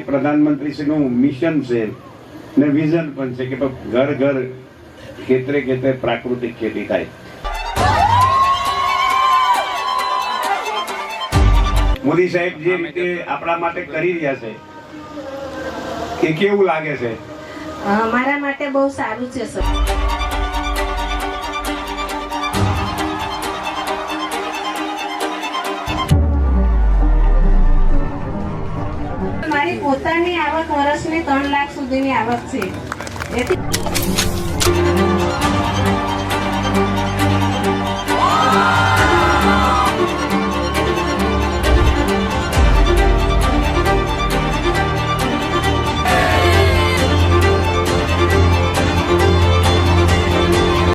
પ્રધાનમંત્રીશ્રીનું mission છે ને vision પણ છે કે ઘર ઘર ખેતરે ખેતરે પ્રાકૃતિક ખેતી થાય. મોદી સાહેબ જે રીતે આપણા માટે કરી રહ્યા છે એ કેવું લાગે છે? મારા માટે બહુ સારું છે સર. મારી પોતાની આવક વર્ષની 3 લાખ સુધીની આવક છે.